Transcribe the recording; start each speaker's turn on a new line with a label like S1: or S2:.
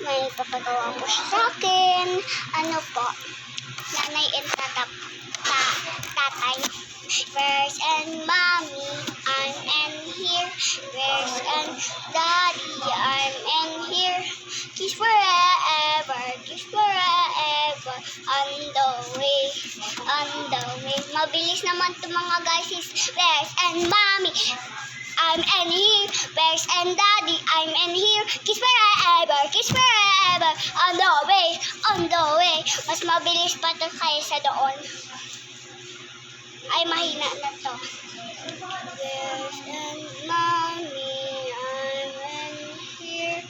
S1: may papagawa po siya sa akin. Ano po, nanay and tatay. Where's and mommy, I'm in here. Where's and daddy, I'm in here. Kiss forever, on the way, on the way. Mabilis naman to mga guys. Where's and mommy, I'm in here. Where's and daddy, I'm in here. Kiss forever, on the way, on the way. Mas mabilis pa to kaysa doon. Ay, mahina na to. Where's and mommy, I'm in here.